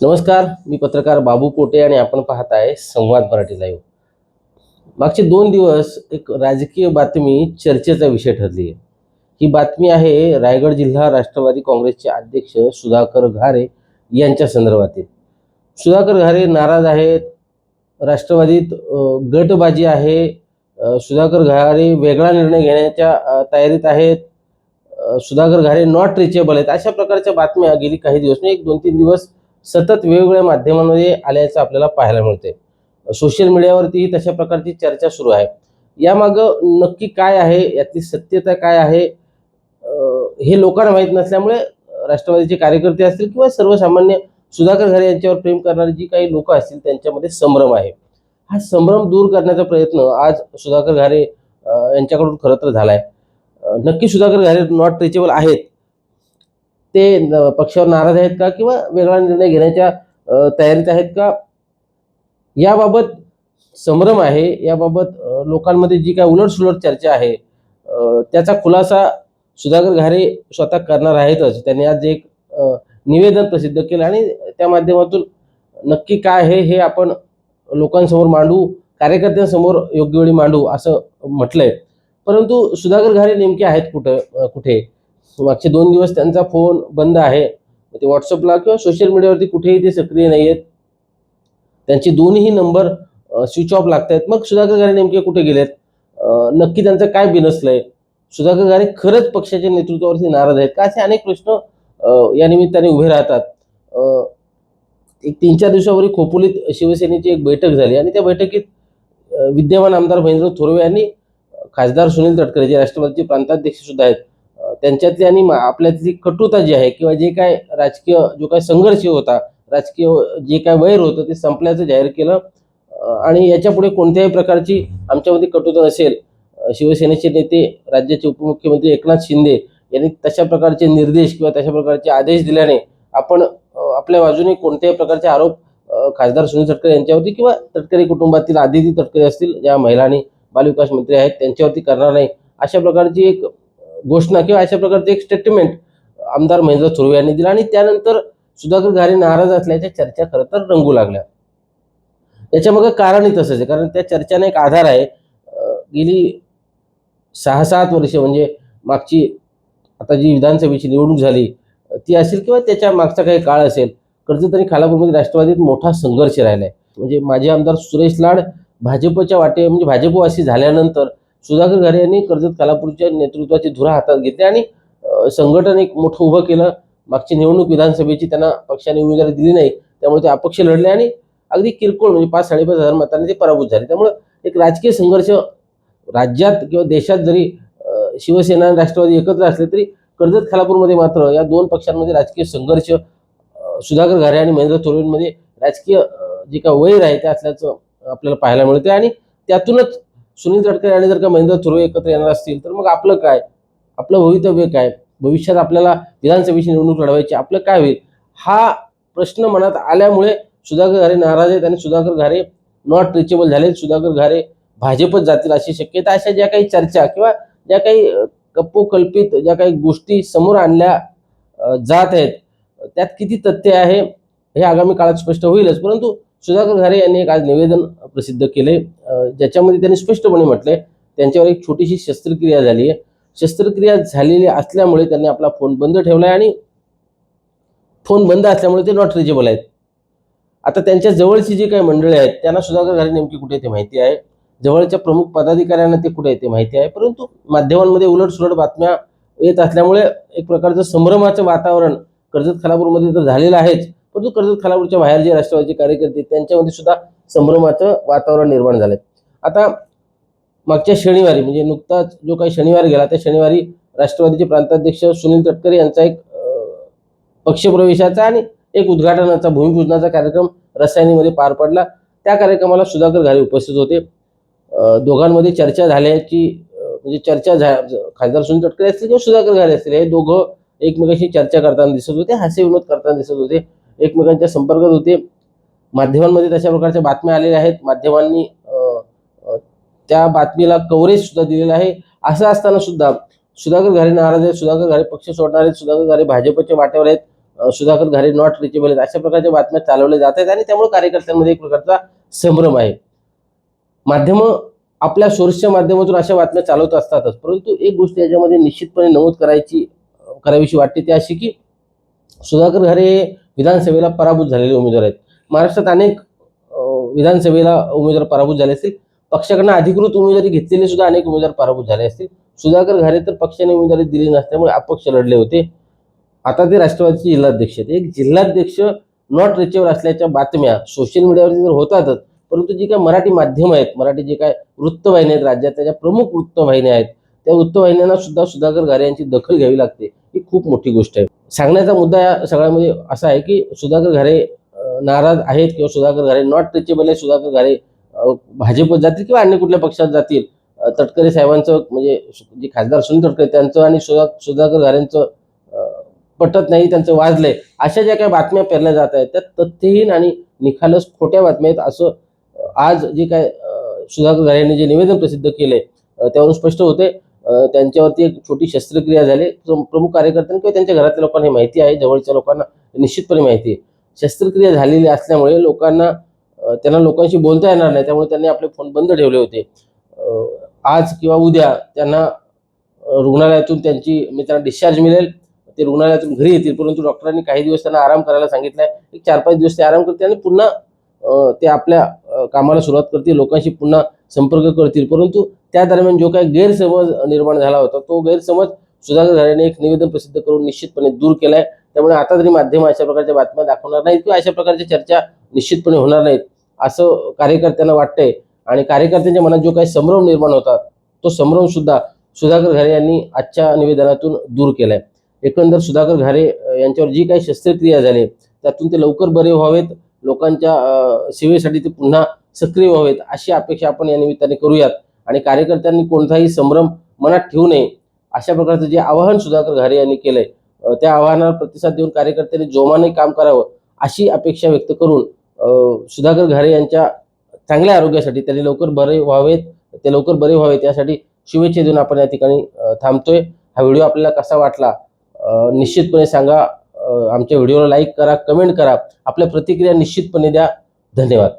नमस्कार, मी पत्रकार बाबू पोटे आणि आपण पाहत आहे संवाद मराठी लाईव्ह. मागचे 2 दिवस एक राजकीय बातमी चर्चेचा विषय ठरली आहे. ही बातमी आहे रायगड जिल्हा राष्ट्रवादी काँग्रेसचे अध्यक्ष सुधाकर घारे यांच्या संदर्भातील. सुधाकर घारे नाराज आहेत. राष्ट्रवादीत गटबाजी आहे. सुधाकर घारे वेगळा निर्णय घेण्याच्या तयारीत आहेत. सुधाकर घारे नॉट रिचेबल आहेत. अशा प्रकारच्या बातम्या गेली काही दिवस म्हणजे 1-2-3 दिवस सतत वेगवेगळ्या माध्यमांमध्ये आल्याचं आपल्याला पाहायला मिळते. सोशल मीडियावरतीही तशा प्रकारची चर्चा सुरू आहे. यामागं नक्की काय आहे, यातली सत्यता काय आहे, हे लोकांना माहीत नसल्यामुळे राष्ट्रवादीचे कार्यकर्ते असतील किंवा सर्वसामान्य सुधाकर घारे यांच्यावर प्रेम करणारी जी काही लोक असतील त्यांच्यामध्ये संभ्रम आहे. हा संभ्रम दूर करण्याचा प्रयत्न आज सुधाकर घारे यांच्याकडून खरं तर झाला आहे. नक्की सुधाकर घारे नॉट रिचेबल आहेत. ते पक्षावर नाराज आहेत का किंवा वेगळा निर्णय घेण्याच्या तयारीत आहेत का, याबाबत संभ्रम आहे. याबाबत लोकांमध्ये जी काय उलटसुलट चर्चा आहे त्याचा खुलासा सुधाकर घारे स्वतः करणार आहेतच. त्यांनी आज एक निवेदन प्रसिद्ध केलं आणि त्या माध्यमातून नक्की काय आहे हे आपण लोकांसमोर मांडू, कार्यकर्त्यांसमोर योग्य वेळी मांडू असं म्हटलंय. परंतु सुधाकर घारे नेमके आहेत कुठे? मागचे 2 दिवस त्यांचा फोन बंद आहे. ते व्हॉट्सअपला किंवा सोशल मीडियावरती कुठेही ते सक्रिय नाही आहेत. त्यांचे दोन्ही नंबर स्विच ऑफ लागत आहेत. मग सुधाकर घारे नेमके कुठे गेलेत? नक्की त्यांचं काय बिनसलंय? सुधाकर घारे खरंच पक्षाच्या नेतृत्वावरती नाराज आहेत का? असे अनेक प्रश्न या निमित्ताने उभे राहतात. एक 3-4 दिवसापूर्वी खोपोलीत शिवसेनेची एक बैठक झाली आणि त्या बैठकीत विद्यमान आमदार महेंद्र थोरवे यांनी खासदार सुनील तटकरे जे राष्ट्रवादीचे प्रांताध्यक्ष सुद्धा आहेत त्यांच्यातली आणि आपल्यातली कटुता जी आहे किंवा जे काय राजकीय जो काय संघर्ष होता, राजकीय जे काय वैर होतं ते संपल्याचं जाहीर केलं. आणि याच्यापुढे कोणत्याही प्रकारची आमच्यामध्ये कटुता नसेल. शिवसेनेचे नेते राज्याचे उपमुख्यमंत्री एकनाथ शिंदे यांनी तशा प्रकारचे निर्देश किंवा तशा प्रकारचे आदेश दिल्याने आपण आपल्या बाजूने कोणत्याही प्रकारचे आरोप खासदार सुनील तटकरे यांच्यावरती किंवा तटकरे कुटुंबातील आदिती तटकरे असतील ज्या महिला आणि बालविकास मंत्री आहेत त्यांच्यावरती करणार नाही, अशा प्रकारची एक घोषणा किंवा अशा प्रकारचे एक स्टेटमेंट आमदार महेंद्र थोरवे यांनी दिलं. आणि त्यानंतर सुधाकर घारे नाराज असल्याच्या चर्चा खरं तर रंगू लागल्या. त्याच्यामागे कारणही तसंच आहे, कारण त्या चर्चाने एक आधार आहे. गेली 6-7 वर्ष म्हणजे मागची आता जी विधानसभेची निवडणूक झाली ती असेल किंवा त्याच्या मागचा काही काळ असेल, कर्जत आणि खालापूरमध्ये राष्ट्रवादीत मोठा संघर्ष राहिला आहे. म्हणजे माजी आमदार सुरेश लाड भाजपच्या वाटे म्हणजे भाजपवासी झाल्यानंतर सुधाकर घारे यांनी कर्जत खालापूरच्या नेतृत्वाची धुरा हातात घेतली आणि संघटन एक मोठं उभं केलं. मागची निवडणूक विधानसभेची त्यांना पक्षाने उमेदवारी दिली नाही, त्यामुळे ते अपक्ष लढले आणि अगदी किरकोळ म्हणजे 5-5.5 हजार मतांनी ते पराभूत झाले. त्यामुळे एक राजकीय संघर्ष राज्यात किंवा देशात जरी शिवसेना आणि राष्ट्रवादी एकत्र असले तरी कर्जत खालापूरमध्ये मात्र या 2 पक्षांमध्ये राजकीय संघर्ष सुधाकर घारे आणि महेंद्र थोरवेंमध्ये राजकीय जे काय वैर आहे ते असल्याचं आपल्याला पाहायला मिळते. आणि त्यातूनच सुनील तटकरे आणि जर का महेंद्र थोरवे एकत्र येणार असतील तर मग आपलं काय, आपलं भवितव्य काय, भविष्यात आपल्याला विधानसभेची निवडणूक लढवायची, आपलं काय होईल, हा प्रश्न मनात आल्यामुळे सुधाकर घारे नाराज आहेत आणि सुधाकर घारे नॉट रिचेबल झाले. सुधाकर घारे भाजपत जातील अशी शक्यता. अशा ज्या काही चर्चा किंवा ज्या काही कपोकल्पित ज्या काही गोष्टी समोर आणल्या जात आहेत त्यात किती तथ्य आहे हे आगामी काळात स्पष्ट होईलच. परंतु सुधाकर घारे यांनी एक आज निवेदन प्रसिद्ध केले ज्याच्यामध्ये त्यांनी स्पष्टपणे म्हटले त्यांच्यावर एक छोटीशी शस्त्रक्रिया झाली आहे. शस्त्रक्रिया झालेली असल्यामुळे त्यांनी आपला फोन बंद ठेवला आहे आणि फोन बंद असल्यामुळे ते नॉट रिचेबल आहेत. आता त्यांच्या जवळची जी काही मंडळी आहेत त्यांना सुधाकर घारे नेमकी कुठे ते माहिती आहे, जवळच्या प्रमुख पदाधिकाऱ्यांना ते कुठे ते माहिती आहे. परंतु माध्यमांमध्ये उलटसुलट बातम्या येत असल्यामुळे एक प्रकारचं संभ्रमाचं वातावरण कर्जत खालापूरमध्ये तर झालेलं आहेच, परंतु कर्जत खालापूरच्या बाहेर जे राष्ट्रवादीचे कार्यकर्ते त्यांच्यामध्ये सुद्धा संभ्रमाचं वातावरण निर्माण झालंय. आता मागच्या शनिवारी म्हणजे नुकताच जो काही शनिवार गेला त्या शनिवारी राष्ट्रवादीचे प्रांताध्यक्ष सुनील तटकरे यांचा एक पक्षप्रवेशाचा आणि एक उद्घाटनाचा भूमिपूजनाचा कार्यक्रम रसायनीमध्ये पार पडला. त्या कार्यक्रमाला सुधाकर घारे उपस्थित होते. दोघांमध्ये चर्चा झाल्याची म्हणजे खासदार सुनील तटकरे असतील किंवा सुधाकर घारे असतील हे दोघं एकमेकांशी चर्चा करताना दिसत होते, हास्य विनोद करताना दिसत होते, एकमेकांच्या संपर्कात होते. माध्यमांमध्ये तशा प्रकारच्या बातम्या आलेल्या आहेत. माध्यमांनी त्या बातमीला कव्हरेज सुद्धा दिलेलं आहे. असं असताना सुद्धा सुधाकर घारे नाराज आहेत, सुधाकर घारे पक्ष सोडणार आहेत, सुधाकर घारे भाजपच्या वाट्यावर आहेत, सुधाकर घारे नॉट रिचेबल आहेत, अशा प्रकारच्या बातम्या चालवल्या जात आहेत आणि त्यामुळे कार्यकर्त्यांमध्ये एक प्रकारचा संभ्रम आहे. माध्यमं आपल्या सोर्सच्या माध्यमातून अशा बातम्या चालवत असतातच, परंतु एक गोष्ट याच्यामध्ये निश्चितपणे नमूद करावीशी वाटते ती अशी की सुधाकर घारे हे विधानसभेला पराभूत झालेले उमेदवार आहेत. महाराष्ट्रात अनेक विधानसभेला उमेदवार पराभूत झाले असतील, पक्षाकडनं अधिकृत उमेदवारी घेतलेले सुद्धा अनेक उमेदवार पराभूत झाले असतील. सुधाकर घारे तर पक्षाने उमेदवारी दिली नसल्यामुळे अपक्ष लढले होते. आता ते राष्ट्रवादीचे जिल्हाध्यक्ष आहेत. एक जिल्हाध्यक्ष नॉट रिचेबल असल्याच्या बातम्या सोशल मीडियावरती तर होतातच, परंतु जी काय मराठी माध्यम आहेत, मराठी जे काय वृत्तवाहिनी आहेत राज्यात, त्याच्या प्रमुख वृत्तवाहिन्या आहेत, त्या वृत्तवाहिन्यांना सुद्धा सुधाकर घारे यांची दखल घ्यावी लागते. ही खूप मोठी गोष्ट आहे. सांगण्याचा मुद्दा या सगळ्यामध्ये असा आहे की सुधाकर घारे नाराज आहेत किंवा सुधाकर घारे नॉट रिचेबल आहे, सुधाकर घारे भाजपत जातील किंवा अन्य कुठल्या पक्षात जातील. तटकरे साहेबांचं म्हणजे जे खासदार सुनील तटकरे त्यांचं आणि सुधाकर घारेंचं पटत नाही, त्यांचं वाजलंय, अशा ज्या काही बातम्या पेरल्या जात आहेत त्या तथ्यहीन आणि निखालस खोट्या बातम्या आहेत, असं आज जे काय सुधाकर घारे यांनी जे निवेदन प्रसिद्ध केलंय त्यावरून स्पष्ट होते. त्यांच्यावरती एक छोटी शस्त्रक्रिया झाली. प्रमुख कार्यकर्त्यांना किंवा त्यांच्या घरातल्या लोकांना हे माहिती आहे, जवळच्या लोकांना निश्चितपणे माहिती आहे. शस्त्रक्रिया झालेली असल्यामुळे त्यांना लोकांशी बोलता येणार नाही, त्यामुळे त्यांनी आपले फोन बंद ठेवले होते. आज किंवा उद्या त्यांना रुग्णालयातून त्यांना डिस्चार्ज मिळेल, ते रुग्णालयातून घरी येतील, परंतु डॉक्टरांनी काही दिवस त्यांना आराम करायला सांगितलंय. एक 4-5 दिवस ते आराम करतील आणि पुन्हा ते आपल्या कामाला सुरुवात करतील, लोकांशी पुन्हा संपर्क करतील. परंतु त्या दरम्यान जो काही गैरसमज निर्माण झाला होता तो गैरसमज सुधाकर घारेने एक निवेदन प्रसिद्ध करून निश्चितपणे दूर केलाय. त्यामुळे आता तरी माध्यम अशा प्रकारच्या बातम्या दाखवणार नाहीत किंवा अशा प्रकारच्या चर्चा निश्चितपणे होणार नाहीत असं कार्यकर्त्यांना वाटतंय. आणि कार्यकर्त्यांच्या मनात जो काही संभ्रम निर्माण होता तो संभ्रम सुद्धा सुधाकर घारे यांनी आजच्या निवेदनातून दूर केलाय. एकंदर सुधाकर घारे यांच्यावर जी काही शस्त्रक्रिया झाली त्यातून ते लवकर बरे व्हावेत, लोकांच्या सेवेसाठी ते पुन्हा सक्रिय व्हावेत अशी अपेक्षा आपण या निमित्ताने करूयात. आणि कार्यकर्त्यांनी कोणताही संभ्रम मनात ठेवू नये अशा प्रकारचं जे आवाहन सुधाकर घारे यांनी केलंय, त्या आवाहनाला प्रतिसाद देऊन कार्यकर्त्यांनी जोमाने काम करावं अशी अपेक्षा व्यक्त करून सुधाकर घारे यांच्या चांगल्या आरोग्यासाठी त्यांनी लवकर बरे व्हावेत यासाठी शुभेच्छा देऊन आपण या ठिकाणी थांबतोय. हा व्हिडिओ आपल्याला कसा वाटला निश्चितपणे सांगा. आमच्या व्हिडिओला लाईक करा, कमेंट करा, आपल्या प्रतिक्रिया निश्चितपणे द्या. धन्यवाद.